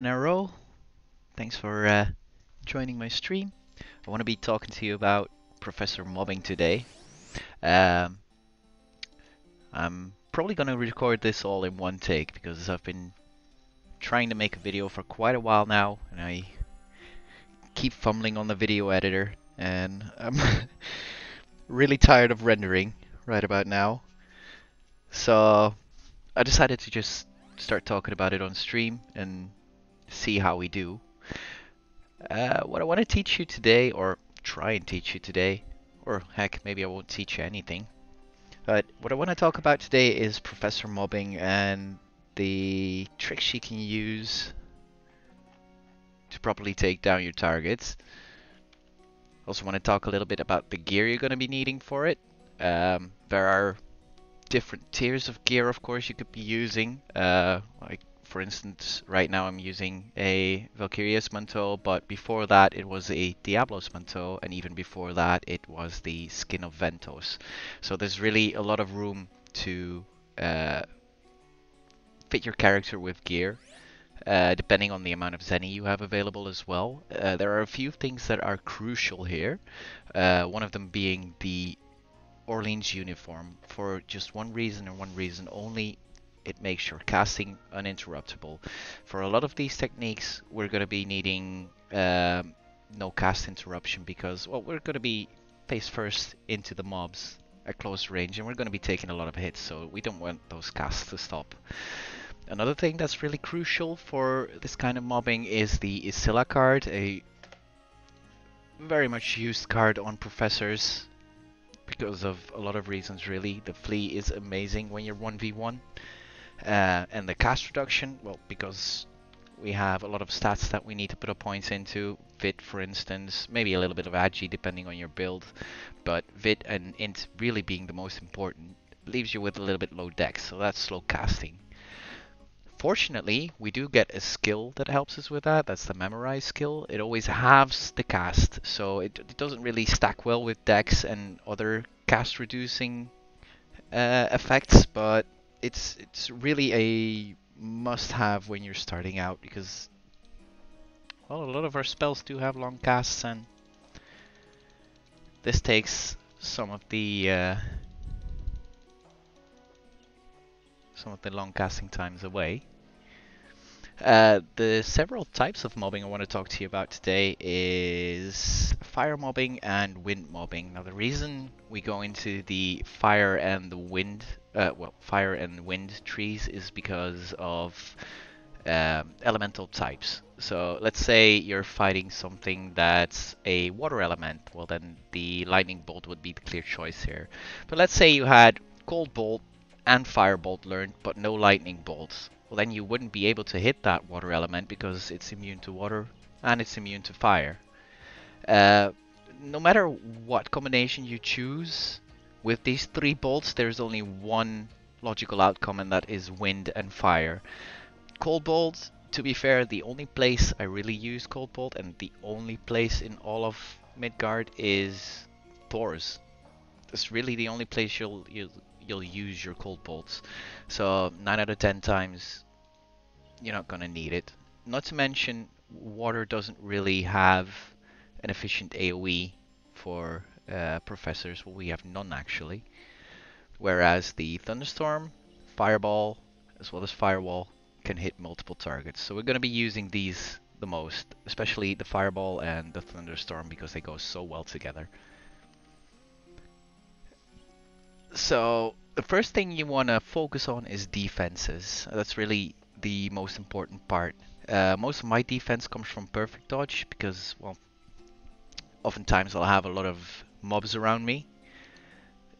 TalonRO. Thanks for joining my stream. I want to be talking to you about Professor Mobbing today. Um, I'm probably going to record this all in one take because I've been trying to make a video for quite a while now and I keep fumbling on the video editor and I'm really tired of rendering right about now. So I decided to just start talking about it on stream and see how we do. What I want to teach you today, or try and teach you today, or heck, maybe I won't teach you anything. But what I want to talk about today is Professor Mobbing and the tricks you can use to properly take down your targets. Also want to talk a little bit about the gear you're going to be needing for it. There are different tiers of gear, of course, you could be using. Like for instance, right now I'm using a Valkyria's manteau, but before that it was a Diablo's manteau, and even before that it was the Skin of Ventos. So there's really a lot of room to fit your character with gear. Depending on the amount of Zenny you have available as well. There are a few things that are crucial here. One of them being the Orleans uniform, for just one reason and one reason only. It makes your casting uninterruptible. For a lot of these techniques, we're going to be needing no cast interruption because, well, we're going to be face first into the mobs at close range and we're going to be taking a lot of hits, so we don't want those casts to stop. Another thing that's really crucial for this kind of mobbing is the Isilla card, a very much used card on professors because of a lot of reasons really. The flea is amazing when you're 1v1. And the cast reduction, well, because we have a lot of stats that we need to put our points into. Vit, for instance, maybe a little bit of Agi depending on your build, but Vit and Int really being the most important leaves you with a little bit low dex, so that's slow casting. Fortunately, we do get a skill that helps us with that. That's the memorize skill. It always halves the cast, so it doesn't really stack well with dex and other cast reducing effects, but it's really a must-have when you're starting out because, well, a lot of our spells do have long casts, and this takes some of the long casting times away. The several types of mobbing I want to talk to you about today is fire mobbing and wind mobbing. Now, the reason we go into the fire and the wind, fire and wind trees is because of elemental types. So let's say you're fighting something that's a water element. Well, then the lightning bolt would be the clear choice here. But let's say you had cold bolt and firebolt learned, but no lightning bolts. Well, then you wouldn't be able to hit that water element because it's immune to water and it's immune to fire. No matter what combination you choose with these three bolts, there's only one logical outcome, and that is wind and fire. Cold bolt, to be fair, the only place I really use cold bolt and the only place in all of Midgard is Thor's. It's really the only place you'll use your cold bolts. So 9 out of 10 times you're not gonna need it. Not to mention, water doesn't really have an efficient AoE for professors. Well, we have none actually. Whereas the thunderstorm, fireball, as well as firewall can hit multiple targets. So we're gonna be using these the most, especially the fireball and the thunderstorm, because they go so well together. So the first thing you want to focus on is defenses. That's really the most important part. Most of my defense comes from perfect dodge because, well, oftentimes I'll have a lot of mobs around me.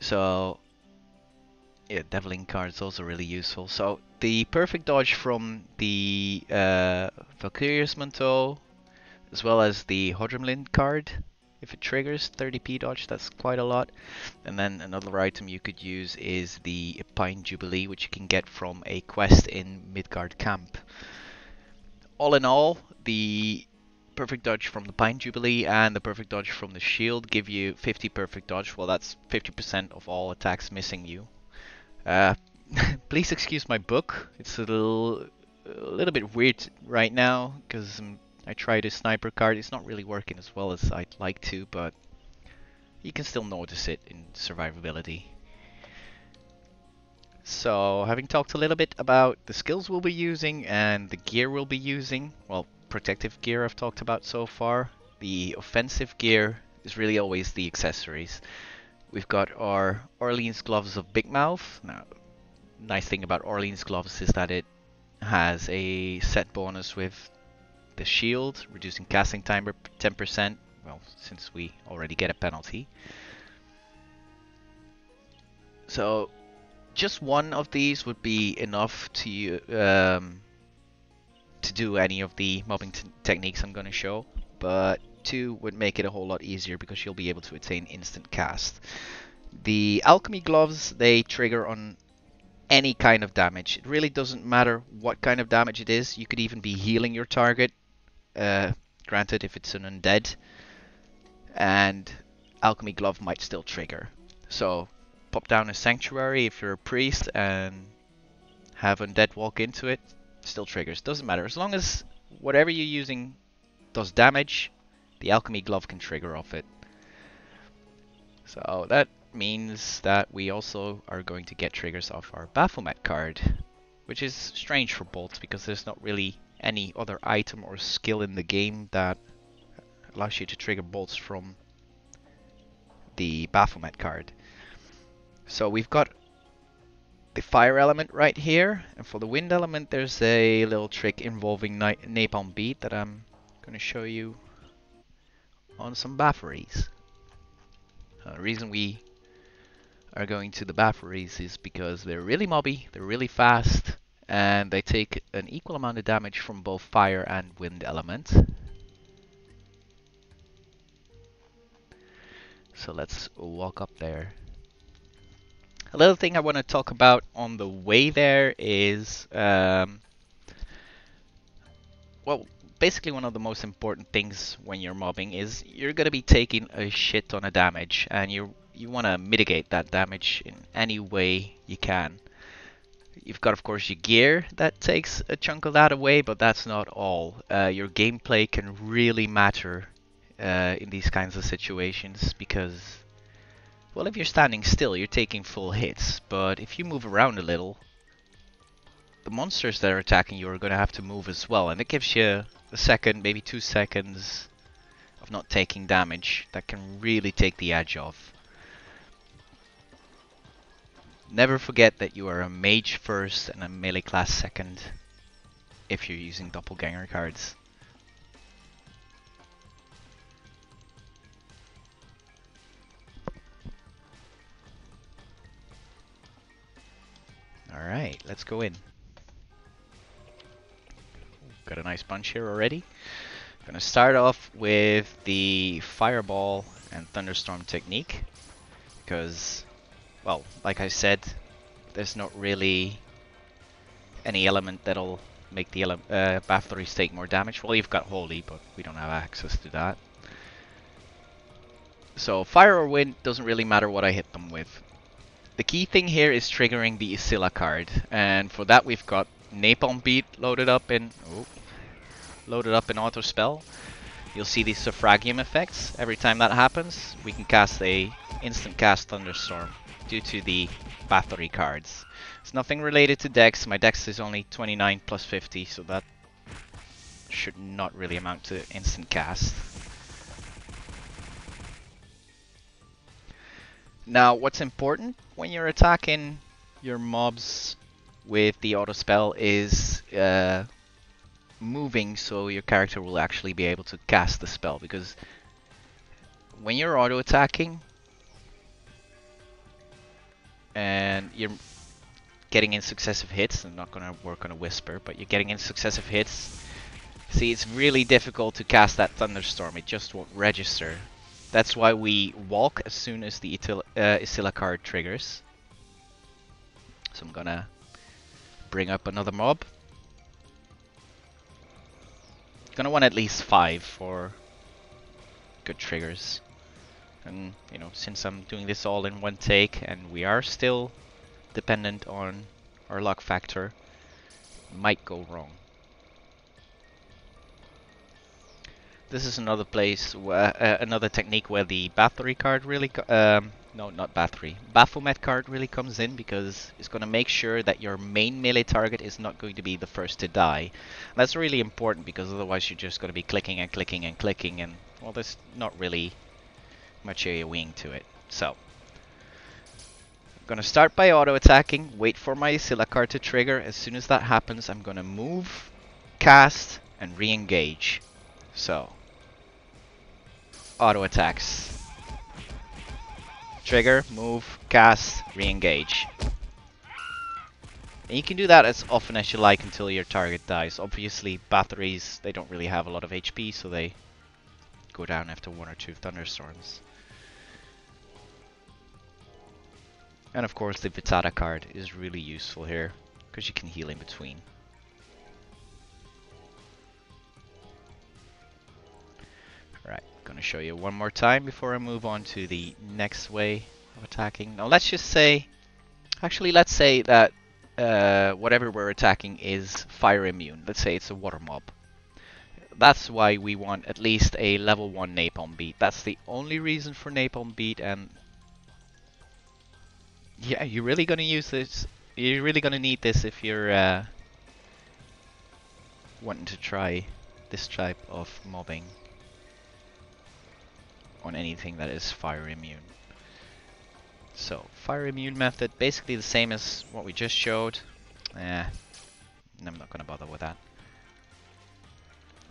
So yeah, Deviling card is also really useful. So the perfect dodge from the Valkyria's manteau, as well as the Hodrimlin card. If it triggers 30p dodge, that's quite a lot. And then another item you could use is the Pine Jubilee, which you can get from a quest in Midgard Camp. All in all, the perfect dodge from the Pine Jubilee and the perfect dodge from the shield give you 50 perfect dodge. Well, that's 50% of all attacks missing you. Please excuse my book. It's a little a little bit weird right now because I tried a sniper card. It's not really working as well as I'd like to, but you can still notice it in survivability. So, having talked a little bit about the skills we'll be using and the gear we'll be using, well, protective gear I've talked about so far. The offensive gear is really always the accessories. We've got our Orleans Gloves of Big Mouth. Now, nice thing about Orleans Gloves is that it has a set bonus with the shield, reducing casting time by 10%. Well, since we already get a penalty. So, just one of these would be enough to do any of the mobbing techniques I'm going to show, but two would make it a whole lot easier because you'll be able to attain instant cast. The alchemy gloves, they trigger on any kind of damage. It really doesn't matter what kind of damage it is. You could even be healing your target, granted if it's an undead, and alchemy glove might still trigger. So pop down a sanctuary if you're a priest and have undead walk into it, still triggers. Doesn't matter. As long as whatever you're using does damage, the alchemy glove can trigger off it. So that means that we also are going to get triggers off our Baphomet card, which is strange for bolts because there's not really any other item or skill in the game that allows you to trigger bolts from the Baphomet card. So we've got the fire element right here, and for the wind element there's a little trick involving napalm bead that I'm going to show you on some Bathories. The reason we are going to the Bathories is because they're really mobby, they're really fast, and they take an equal amount of damage from both fire and wind element. So let's walk up there. A little thing I want to talk about on the way there is, well, basically one of the most important things when you're mobbing is you're going to be taking a shit ton of damage, and you want to mitigate that damage in any way you can. You've got, of course, your gear that takes a chunk of that away, but that's not all. Your gameplay can really matter in these kinds of situations because, well, if you're standing still, you're taking full hits, but if you move around a little, the monsters that are attacking you are going to have to move as well, and it gives you a second, maybe 2 seconds of not taking damage that can really take the edge off. Never forget that you are a mage first and a melee class second if you're using doppelganger cards. Alright, let's go in. Got a nice bunch here already. Gonna start off with the Fireball and Thunderstorm technique because, well, like I said, there's not really any element that'll make the Bathory take more damage. Well, you've got Holy, but we don't have access to that. So Fire or Wind doesn't really matter what I hit them with. The key thing here is triggering the Isilla card, and for that we've got Napalm Beat loaded up in Auto Spell. You'll see these Suffragium effects. Every time that happens, we can cast a instant cast Thunderstorm due to the Bathory cards. It's nothing related to Dex. My Dex is only 29 plus 50, so that should not really amount to instant cast. Now, what's important when you're attacking your mobs with the auto spell is moving so your character will actually be able to cast the spell, because when you're auto attacking and you're getting in successive hits, I'm not going to work on a whisper, but you're getting in successive hits, see, it's really difficult to cast that Thunderstorm. It just won't register. That's why we walk as soon as the Isilla card triggers. So I'm gonna bring up another mob. Gonna want at least 5 for good triggers. And, you know, since I'm doing this all in one take and we are still dependent on our luck factor, might go wrong. This is another place where another technique where the Bathory card really no, not Bathory. Baphomet card really comes in because it's going to make sure that your main melee target is not going to be the first to die. That's really important because otherwise you're just going to be clicking and clicking and clicking and well, there's not really much AoEing to it. So I'm going to start by auto attacking, wait for my Scylla card to trigger. As soon as that happens, I'm going to move, cast, and re-engage. So auto attacks. Trigger, move, cast, re-engage. And you can do that as often as you like until your target dies. Obviously, Bathories, they don't really have a lot of HP, so they go down after 1 or 2 thunderstorms. And of course, the Vitata card is really useful here, because you can heal in between. Alright, gonna show you one more time before I move on to the next way of attacking. Now let's just say, actually let's say that whatever we're attacking is fire immune. Let's say it's a water mob. That's why we want at least a level 1 napalm beat. That's the only reason for napalm beat, and yeah, you're really gonna use this. You're really gonna need this if you're wanting to try this type of mobbing on anything that is fire immune. So, fire immune method, basically the same as what we just showed. I'm not gonna bother with that.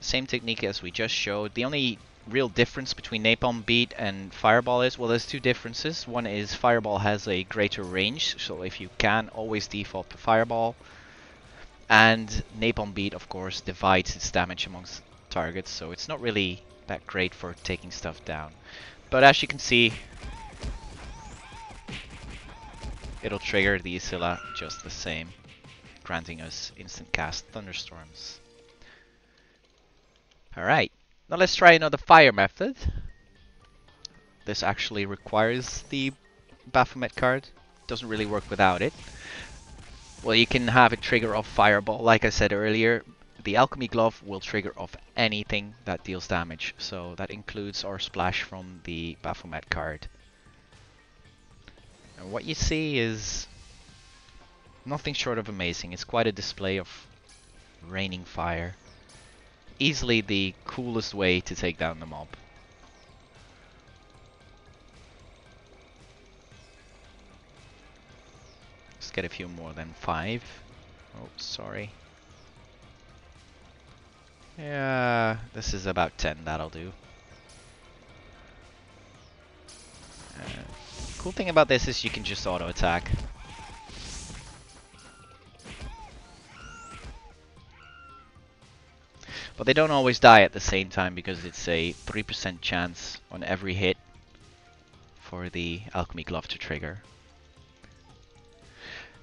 Same technique as we just showed. The only real difference between napalm beat and fireball is, well, there's two differences. One is fireball has a greater range, so if you can, always default to fireball. And napalm beat, of course, divides its damage amongst targets, so it's not really that great for taking stuff down. But as you can see, it'll trigger the Scylla just the same, granting us instant cast thunderstorms. Alright, now let's try another fire method. This actually requires the Baphomet card. Doesn't really work without it. Well, you can have it trigger off fireball. Like I said earlier, the alchemy glove will trigger off anything that deals damage. So that includes our splash from the Baphomet card. And what you see is nothing short of amazing. It's quite a display of raining fire. Easily the coolest way to take down the mob. Let's get a few more than 5. Oh, sorry. Yeah, this is about 10, that'll do. Cool thing about this is you can just auto attack. But they don't always die at the same time because it's a 3% chance on every hit for the alchemy glove to trigger.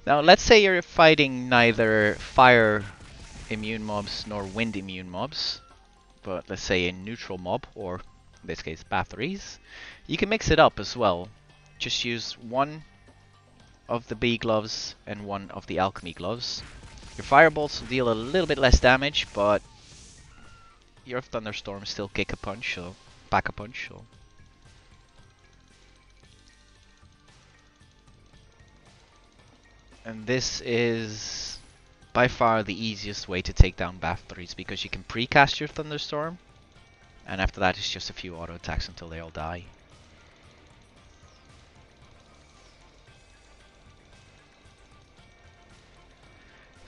Now let's say you're fighting neither fire immune mobs nor wind immune mobs, but let's say a neutral mob, or in this case Bathories. You can mix it up as well. Just use one of the bee gloves and one of the alchemy gloves. Your firebolts will deal a little bit less damage, but your thunderstorms still kick a punch, so pack a punch. So. And this is by far the easiest way to take down Bathories because you can precast your thunderstorm, and after that it's just a few auto attacks until they all die.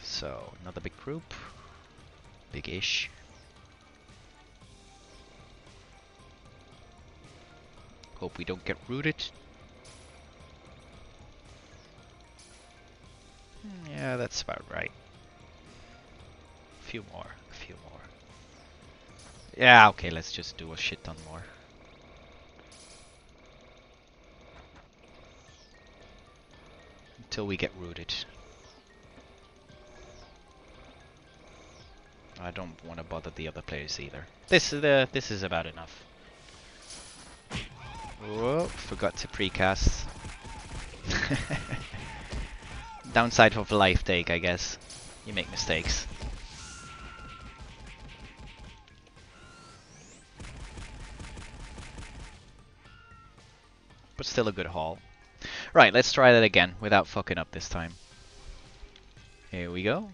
So another big group, big-ish. Hope we don't get rooted. Yeah, that's about right. A few more, a few more. Yeah, okay, let's just do a shit ton more. Until we get rooted. I don't want to bother the other players either. This is about enough. Whoa, forgot to precast. Downside of a life take, I guess. You make mistakes. But still a good haul. Right, let's try that again without fucking up this time. Here we go.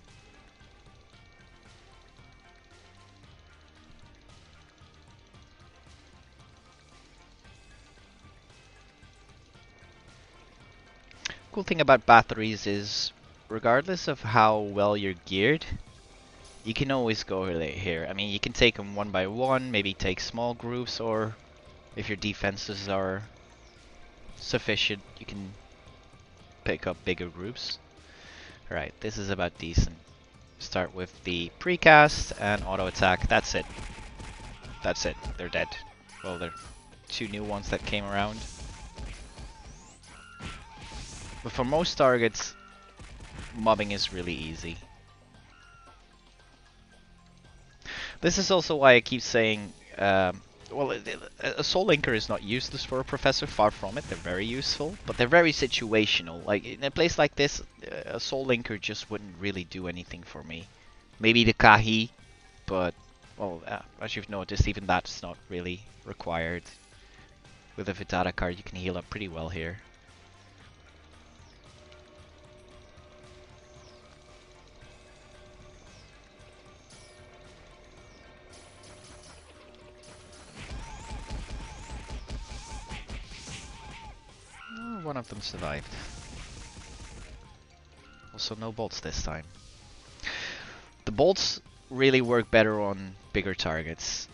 Cool thing about batteries is, regardless of how well you're geared, you can always go here. I mean, you can take them one by one, maybe take small groups, or if your defenses are sufficient, you can pick up bigger groups. Alright, this is about decent. Start with the precast and auto attack. That's it. That's it. They're dead. Well, they're 2 new ones that came around. But for most targets, mobbing is really easy. This is also why I keep saying, well, a Soul Linker is not useless for a Professor, far from it. They're very useful, but they're very situational. Like, in a place like this, a Soul Linker just wouldn't really do anything for me. Maybe the Kahi, but, well, as you've noticed, even that's not really required. With a Vitara card, you can heal up pretty well here. One of them survived. Also no bolts this time. The bolts really work better on bigger targets.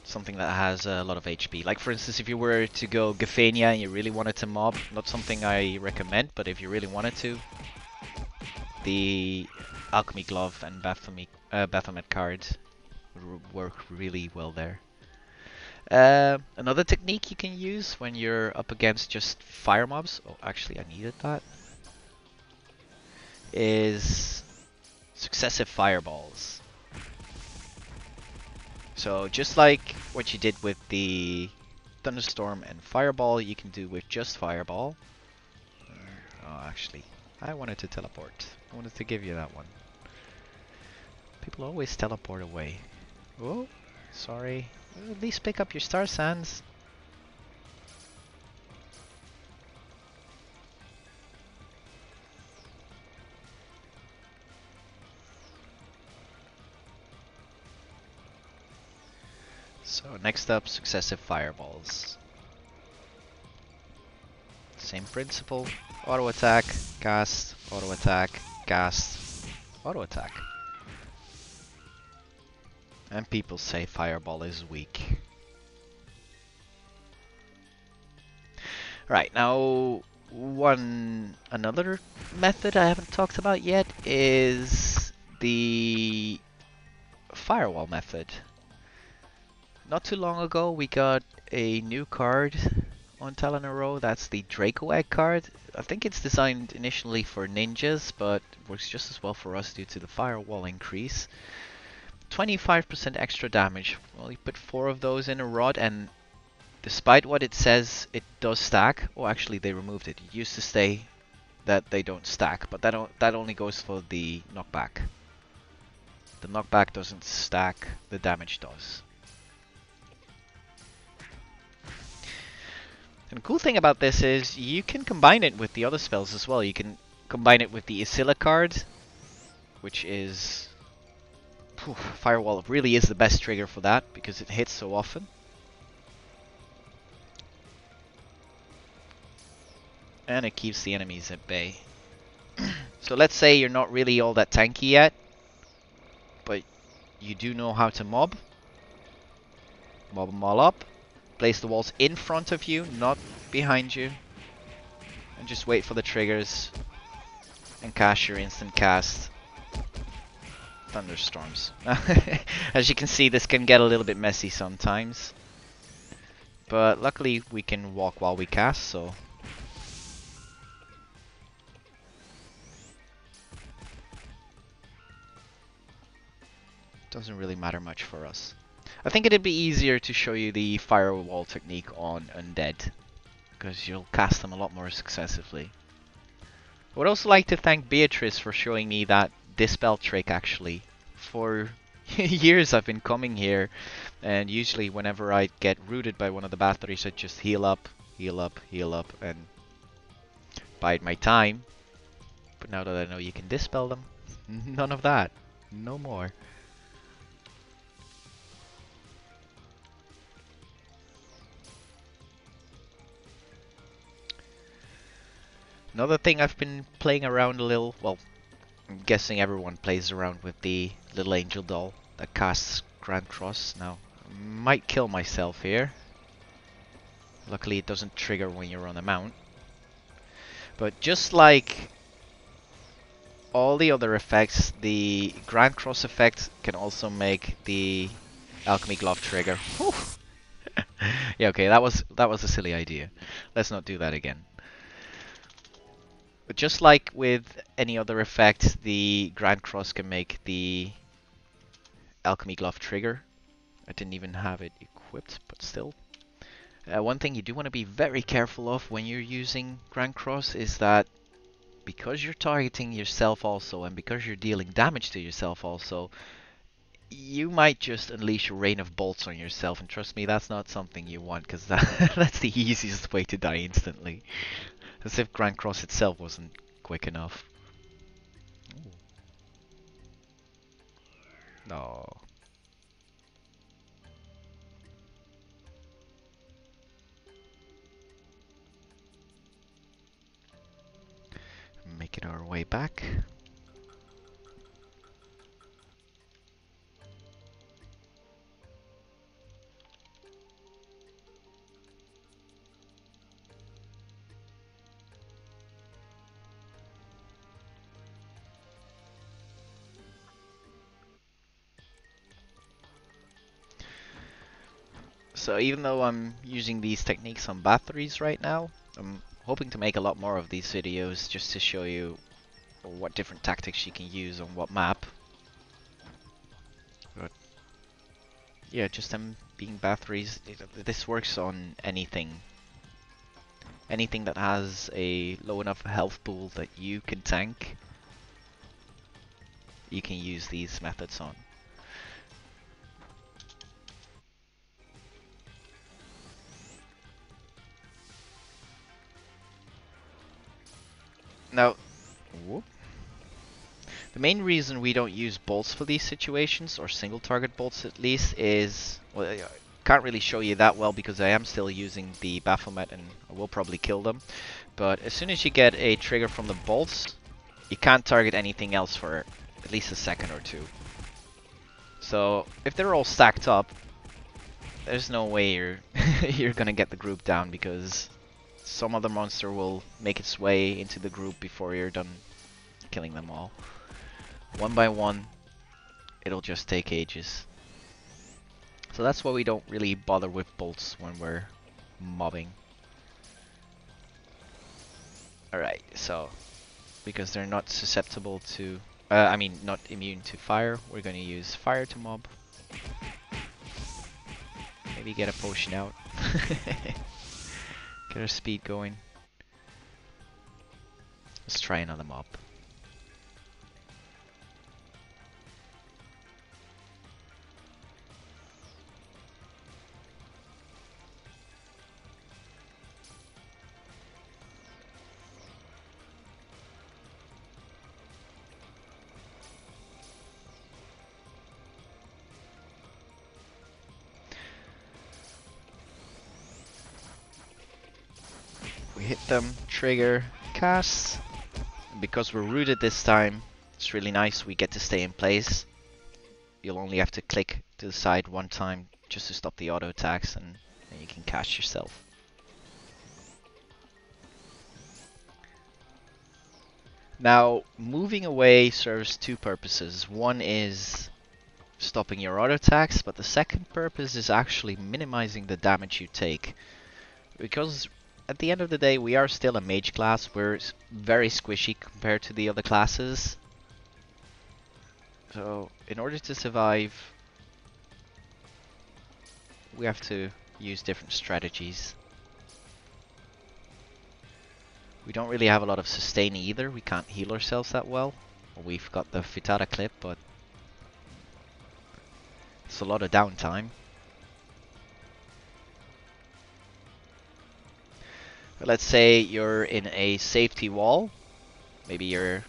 Something that has a lot of HP. Like for instance, if you were to go Gaphania and you really wanted to mob, not something I recommend, but if you really wanted to, the Alchemy Glove and Baphomet card would work really well there. Another technique you can use when you're up against just fire mobs, oh actually I needed that, is successive fireballs. So just like what you did with the Thunderstorm and Fireball, you can do with just Fireball. Oh actually, I wanted to teleport. I wanted to give you that one. People always teleport away. Oh, sorry. At least pick up your Star Sands. So next up, successive fireballs. Same principle. Auto attack, cast, auto attack, cast, auto attack. And people say fireball is weak. Right, now another method I haven't talked about yet is the firewall method. Not too long ago we got a new card on TalonRO, that's the Draco Egg card. I think it's designed initially for ninjas, but works just as well for us due to the firewall increase. 25% extra damage. Well, you put 4 of those in a rod, and despite what it says, it does stack. Oh, actually, they removed it. It used to say that they don't stack, but that only goes for the knockback. The knockback doesn't stack, the damage does. And the cool thing about this is you can combine it with the other spells as well. You can combine it with the Isilla card, which is... Firewall really is the best trigger for that, because it hits so often. And it keeps the enemies at bay. So let's say you're not really all that tanky yet, but you do know how to mob. Mob them all up. Place the walls in front of you, not behind you. And just wait for the triggers. And cast your instant cast. Thunderstorms. As you can see, this can get a little bit messy sometimes. But luckily we can walk while we cast, so... doesn't really matter much for us. I think it'd be easier to show you the firewall technique on Undead, because you'll cast them a lot more successively. I would also like to thank Beatrice for showing me that dispel trick actually. For years I've been coming here, and usually whenever I get rooted by one of the Bathories, I just heal up, heal up, heal up, and bide my time. But now that I know you can dispel them, none of that. No more. Another thing I've been playing around a little, well, I'm guessing everyone plays around with the little angel doll that casts Grand Cross. Now, I might kill myself here. Luckily it doesn't trigger when you're on a mount. But just like all the other effects, the Grand Cross effect can also make the Alchemy Glove trigger. Yeah, okay, that was a silly idea. Let's not do that again. But just like with any other effect, the Grand Cross can make the Alchemy Glove trigger. I didn't even have it equipped, but still. One thing you do want to be very careful of when you're using Grand Cross is that because you're targeting yourself also, and because you're dealing damage to yourself also, you might just unleash a rain of bolts on yourself, and trust me, that's not something you want, because that's the easiest way to die instantly. As if Grand Cross itself wasn't quick enough. Ooh. No. Making our way back. So even though I'm using these techniques on Bathories right now, I'm hoping to make a lot more of these videos just to show you what different tactics you can use on what map. But yeah, just them being Bathories, this works on anything. Anything that has a low enough health pool that you can tank, you can use these methods on. Now, whoop. The main reason we don't use bolts for these situations, or single target bolts at least, is, well, I can't really show you that well because I am still using the Baphomet and I will probably kill them. But as soon as you get a trigger from the bolts, you can't target anything else for at least a second or two. So if they're all stacked up, there's no way you're you're gonna get the group down, because some other monster will make its way into the group before you're done killing them all. One by one, it'll just take ages. So that's why we don't really bother with bolts when we're mobbing. Alright, so because they're not susceptible to, I mean not immune to fire, we're going to use fire to mob. Maybe get a potion out. Get our speed going. Let's try another mob. We hit them, trigger, cast. And because we're rooted this time, it's really nice, we get to stay in place. You'll only have to click to the side one time just to stop the auto attacks, and then you can cast yourself. Now, moving away serves two purposes. One is stopping your auto attacks, but the second purpose is actually minimizing the damage you take. Because at the end of the day, we are still a mage class. We're very squishy compared to the other classes. So, in order to survive, we have to use different strategies. We don't really have a lot of sustain either. We can't heal ourselves that well. We've got the Frittata clip, but it's a lot of downtime. Let's say you're in a safety wall. Maybe you're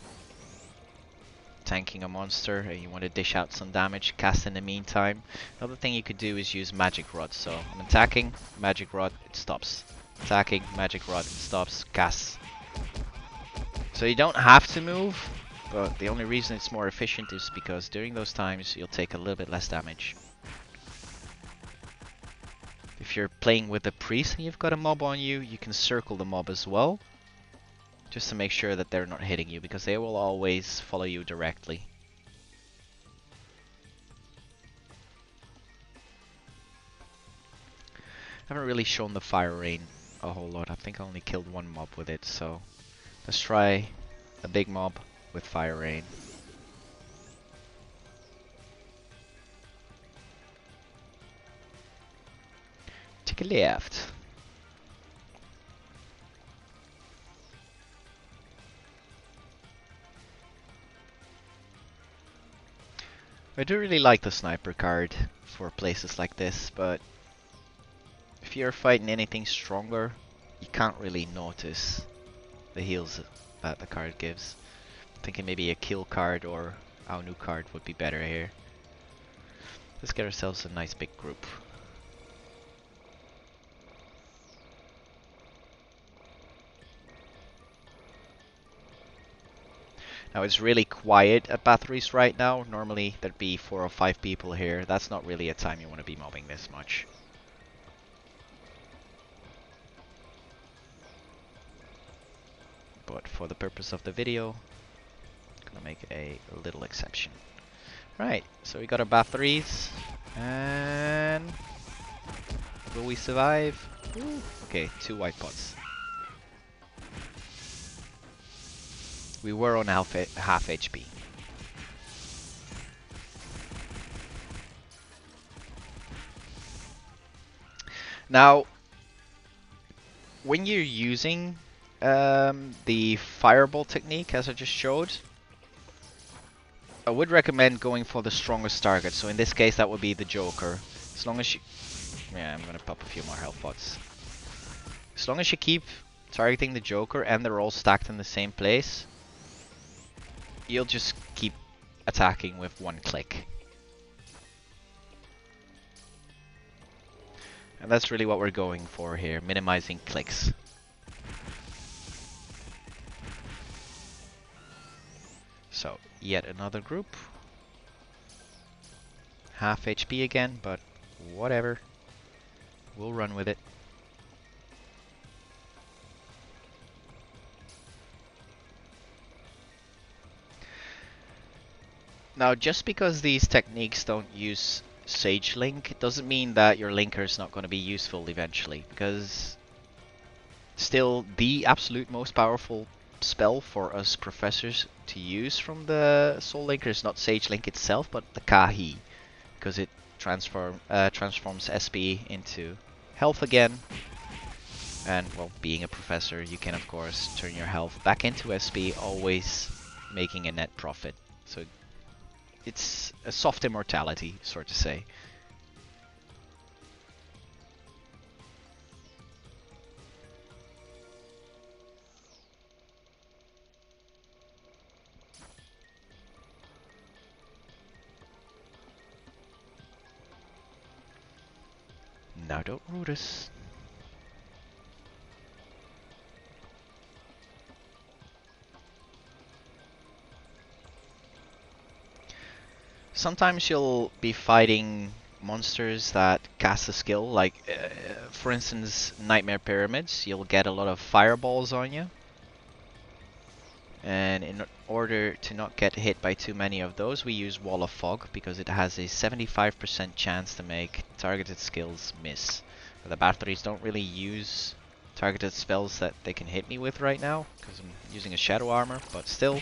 tanking a monster and you want to dish out some damage, cast in the meantime. Another thing you could do is use Magic Rod. So I'm attacking, Magic Rod, it stops. Attacking, Magic Rod, it stops, cast. So you don't have to move, but the only reason it's more efficient is because during those times you'll take a little bit less damage. If you're playing with a priest and you've got a mob on you, you can circle the mob as well. Just to make sure that they're not hitting you, because they will always follow you directly. I haven't really shown the fire rain a whole lot. I think I only killed one mob with it, so let's try a big mob with fire rain. Take a left. I do really like the sniper card for places like this, but if you're fighting anything stronger, you can't really notice the heals that the card gives. I'm thinking maybe a kill card or Aunu card would be better here. Let's get ourselves a nice big group. Now it's really quiet at Bathory's right now. Normally there'd be 4 or 5 people here. That's not really a time you want to be mobbing this much. But for the purpose of the video, I'm gonna make a little exception. Right, so we got our Bathories, and will we survive? Ooh. Okay, 2 white pots. We were on half HP. Now, when you're using the fireball technique, as I just showed, I would recommend going for the strongest target. So in this case, that would be the Joker. As long as you... Yeah, I'm gonna pop a few more health pots. As long as you keep targeting the Joker and they're all stacked in the same place, you'll just keep attacking with one click. And that's really what we're going for here, minimizing clicks. So, yet another group. Half HP again, but whatever. We'll run with it. Now, just because these techniques don't use Sage Link, it doesn't mean that your linker is not going to be useful eventually, because still the absolute most powerful spell for us professors to use from the Soul Linker is not Sage Link itself, but the Kahi, because it transforms SP into health again. And, well, being a professor, you can of course turn your health back into SP, always making a net profit. So it's a soft immortality, sort of say. Now don't root us. Sometimes you'll be fighting monsters that cast a skill, like for instance Nightmare Pyramids. You'll get a lot of fireballs on you, and in order to not get hit by too many of those, we use Wall of Fog, because it has a 75% chance to make targeted skills miss. But the Bathories don't really use targeted spells that they can hit me with right now, because I'm using a Shadow Armor, but still.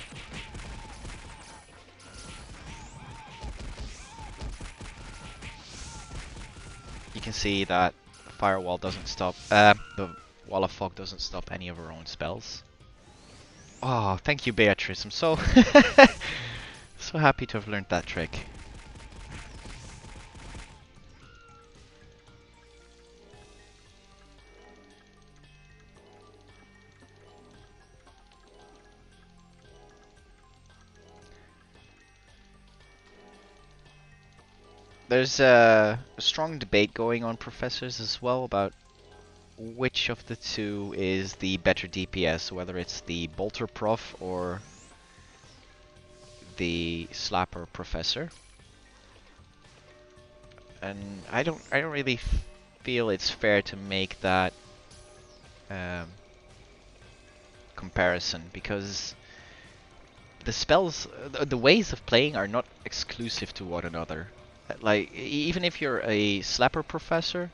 You can see that the Firewall doesn't stop, the Wall of Fog doesn't stop any of our own spells. Oh, thank you, Beatrice. I'm so so happy to have learned that trick. There's a strong debate going on, professors, as well, about which of the two is the better DPS, whether it's the Bolter Prof or the Slapper Professor. And I don't really feel it's fair to make that um, comparison, because the spells, the ways of playing are not exclusive to one another. Like, even if you're a Slapper Professor,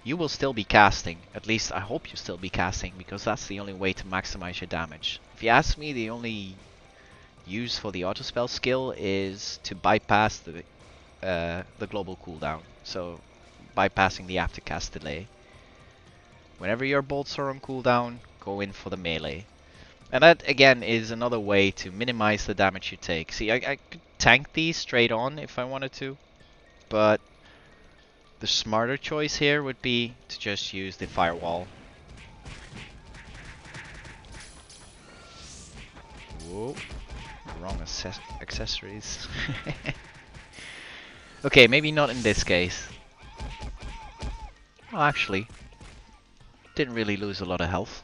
you will still be casting. At least I hope you still be casting, because that's the only way to maximize your damage. If you ask me, the only use for the autospell skill is to bypass the global cooldown. So bypassing the aftercast delay. Whenever your bolts are on cooldown, go in for the melee. And that again is another way to minimize the damage you take. See, I could tank these straight on if I wanted to, but the smarter choice here would be to just use the firewall. Whoa, wrong accessories. Okay, maybe not in this case. Well, actually, didn't really lose a lot of health.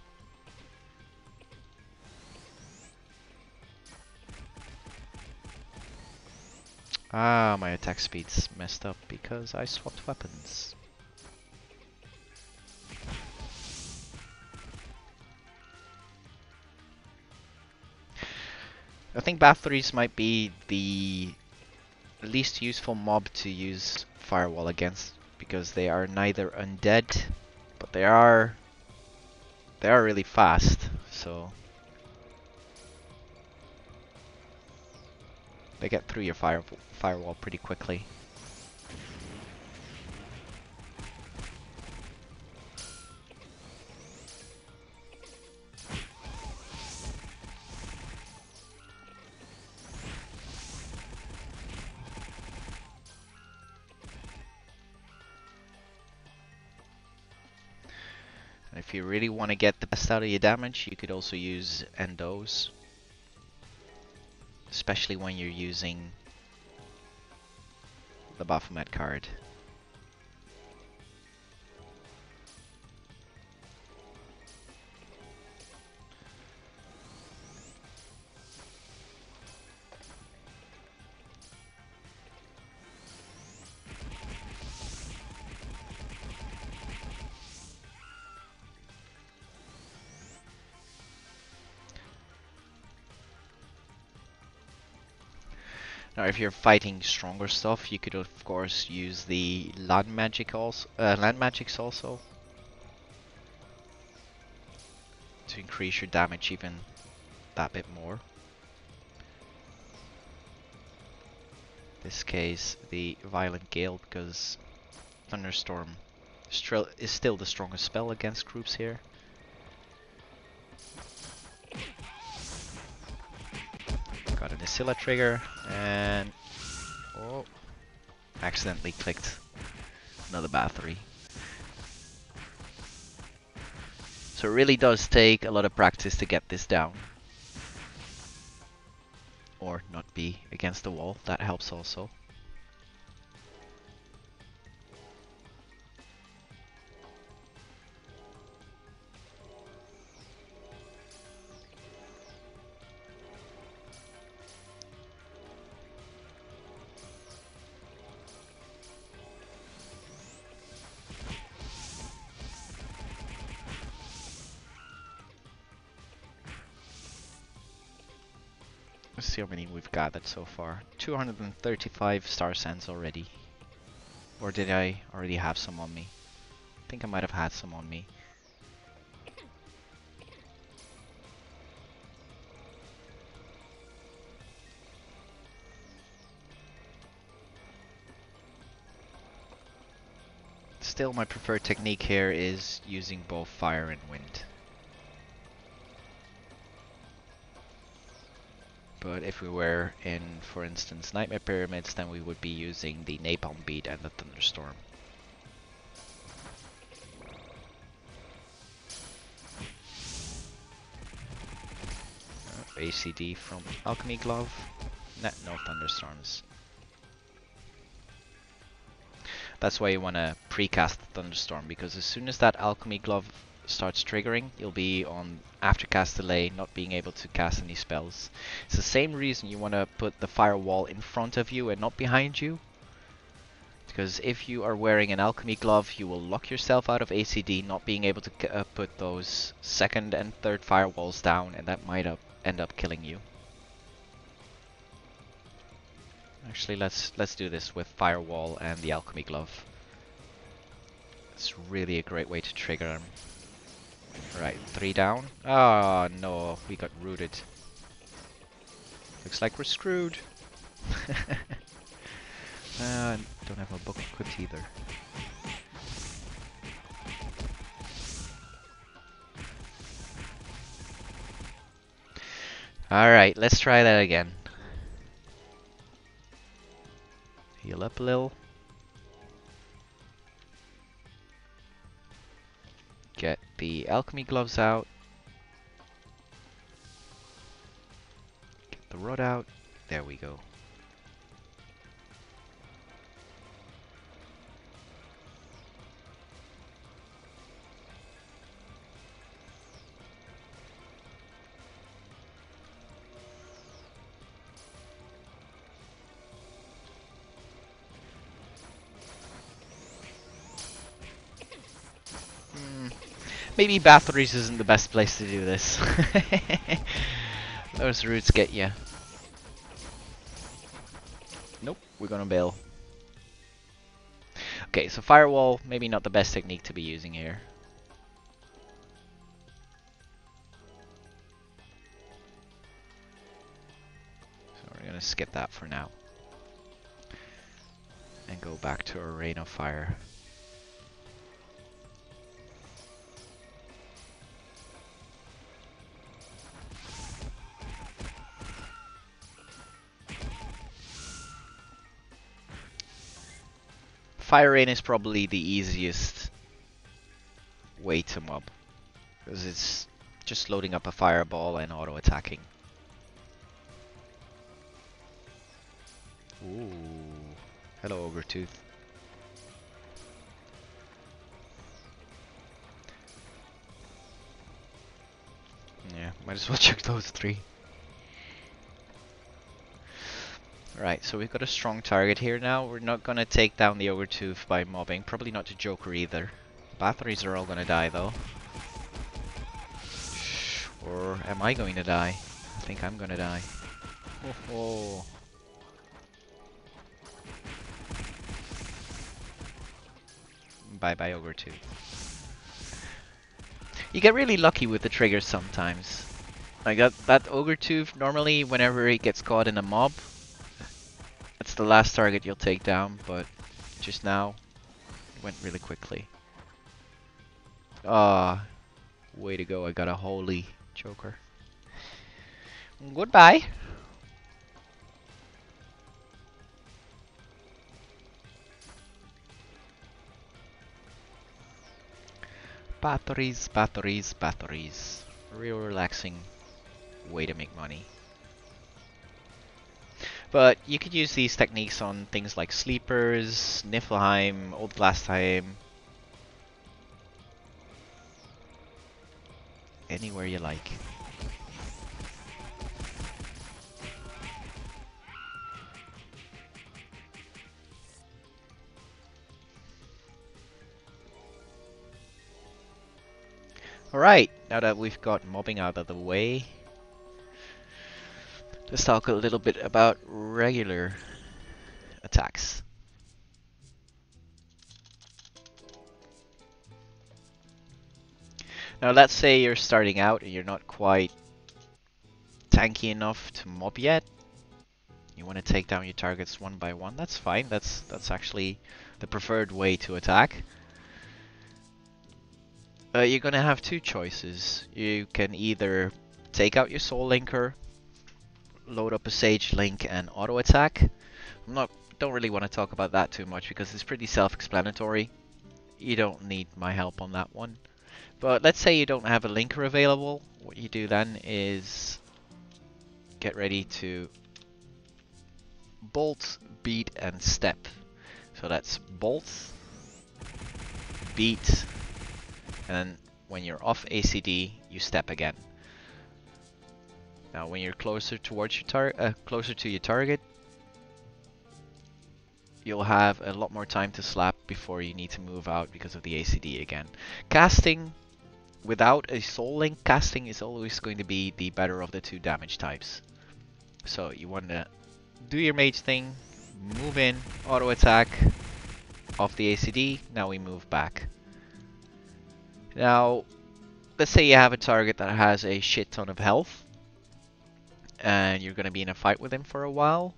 Ah, my attack speed's messed up because I swapped weapons. I think Bathories might be the least useful mob to use Firewall against, because they are neither undead, but they are really fast, so they get through your firewall pretty quickly. And if you really want to get the best out of your damage, you could also use endos, especially when you're using the Baphomet card. Now, if you're fighting stronger stuff, you could of course use the land magics also, to increase your damage even that bit more. In this case, the Violent Gale, because Thunderstorm is still the strongest spell against groups here. Got an Isilla trigger, and oh, accidentally clicked another Bathory. So it really does take a lot of practice to get this down. Or not be against the wall, that helps also. Let's see how many we've gathered so far. 235 star sands already. Or did I already have some on me? I think I might have had some on me. Still, my preferred technique here is using both fire and wind. But if we were in, for instance, Nightmare Pyramids, then we would be using the Napalm Beat and the Thunderstorm. ACD from Alchemy Glove. No Thunderstorms. That's why you want to precast the Thunderstorm, because as soon as that Alchemy Glove starts triggering, you'll be on aftercast delay, not being able to cast any spells. It's the same reason you want to put the firewall in front of you and not behind you. Because if you are wearing an Alchemy Glove, you will lock yourself out of ACD, not being able to put those second and third firewalls down, and that might end up killing you. Actually, let's do this with Firewall and the Alchemy Glove. It's really a great way to trigger them. Right, 3 down. Ah, no, we got rooted. Looks like we're screwed. Don't have a book equipped either. Alright, let's try that again. Heal up a little. Get the Alchemy Gloves out. Get the rod out. There we go. Maybe Bathory's isn't the best place to do this. Those roots get you. Nope, we're gonna bail. Okay, so Firewall, maybe not the best technique to be using here. So we're gonna skip that for now. And go back to our Rain of Fire. Fire Rain is probably the easiest way to mob, because it's just loading up a fireball and auto attacking. Ooh, hello Ogretooth. Yeah, might as well check those 3. Right, so we've got a strong target here now. We're not gonna take down the Ogretooth by mobbing. Probably not the Joker either. Bathories are all gonna die though. Or am I going to die? I think I'm gonna die. Oh. Bye bye Ogretooth. You get really lucky with the triggers sometimes. Like that Ogretooth, normally whenever he gets caught in a mob, that's the last target you'll take down, but just now, it went really quickly. Ah, way to go, I got a holy Joker. Goodbye! Bathories, Bathories, Bathories. Real relaxing way to make money. But you could use these techniques on things like Sleepers, Niflheim, Old Glastheim. Anywhere you like. Alright, now that we've got mobbing out of the way, let's talk a little bit about regular attacks. Now let's say you're starting out and you're not quite tanky enough to mob yet. You want to take down your targets one by one, that's fine. That's actually the preferred way to attack. You're gonna have 2 choices. You can either take out your Soul Linker load up a Sage, Link, and auto attack. Don't really want to talk about that too much because it's pretty self-explanatory. You don't need my help on that one. But let's say you don't have a linker available. What you do then is get ready to bolt, beat, and step. So that's bolt, beat, and when you're off ACD, you step again. Now, when you're closer towards your closer to your target, you'll have a lot more time to slap before you need to move out because of the ACD again. Casting without a soul link, casting is always going to be the better of the two damage types. So you want to do your mage thing, move in, auto attack, off the ACD, now we move back. Now, let's say you have a target that has a shit ton of health, and you're going to be in a fight with him for a while.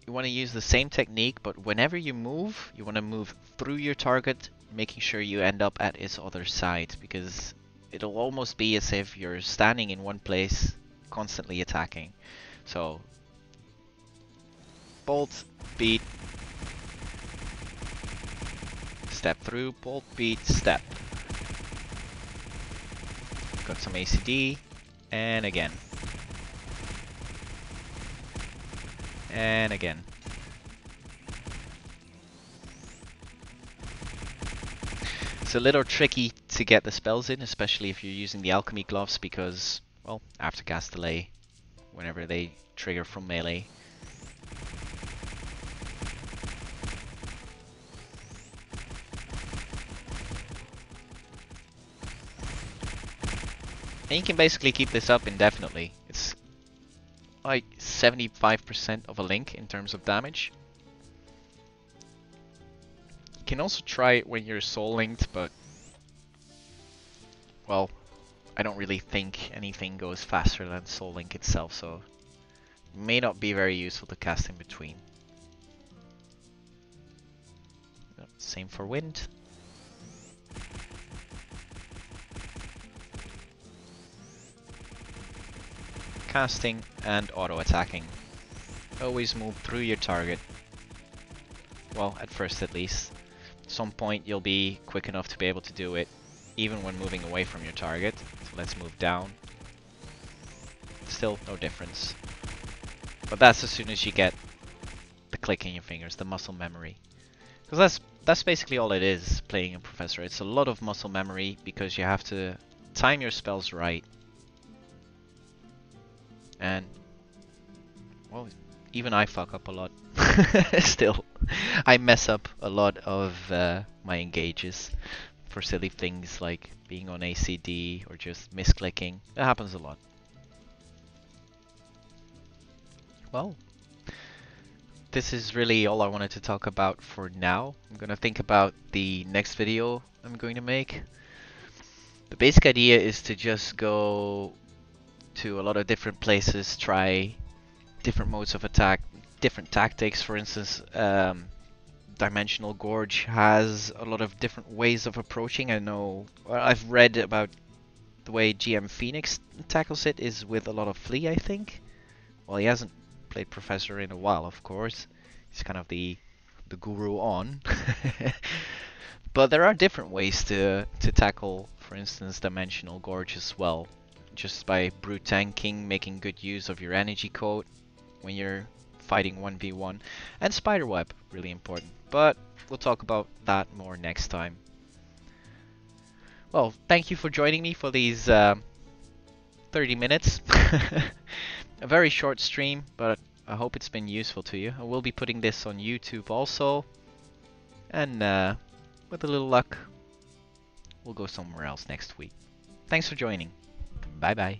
You want to use the same technique, but whenever you move, you want to move through your target, making sure you end up at its other side, because it'll almost be as if you're standing in one place, constantly attacking. So, bolt, beat, step through, bolt, beat, step. Got some ACD, and again. And again. It's a little tricky to get the spells in, especially if you're using the alchemy gloves, because, well, after cast delay, whenever they trigger from melee. And you can basically keep this up indefinitely. It's like 75% of a link in terms of damage. You can also try it when you're soul linked, but, well, I don't really think anything goes faster than soul link itself, so it may not be very useful to cast in between. Same for wind. Casting and auto attacking. Always move through your target. Well, at first at least. At some point you'll be quick enough to be able to do it, even when moving away from your target. So let's move down. Still no difference. But that's as soon as you get the click in your fingers, the muscle memory. Because that's basically all it is, playing a Professor. It's a lot of muscle memory because you have to time your spells right. And, well, even I fuck up a lot. Still, I mess up a lot of my engages for silly things like being on ACD or just misclicking. That happens a lot. Well, this is really all I wanted to talk about for now. I'm gonna think about the next video I'm going to make. The basic idea is to just go to a lot of different places, try different modes of attack, different tactics. For instance, Dimensional Gorge has a lot of different ways of approaching. I know, I've read about the way GM Phoenix tackles it is with a lot of Flea, I think. Well, he hasn't played Professor in a while, of course. He's kind of the guru on. But there are different ways to tackle, for instance, Dimensional Gorge as well. Just by brute tanking, making good use of your energy coat when you're fighting 1v1, and Spiderweb, really important. But we'll talk about that more next time. Well, thank you for joining me for these 30 minutes. A very short stream, but I hope it's been useful to you. I will be putting this on YouTube also, and with a little luck, we'll go somewhere else next week. Thanks for joining. Bye bye.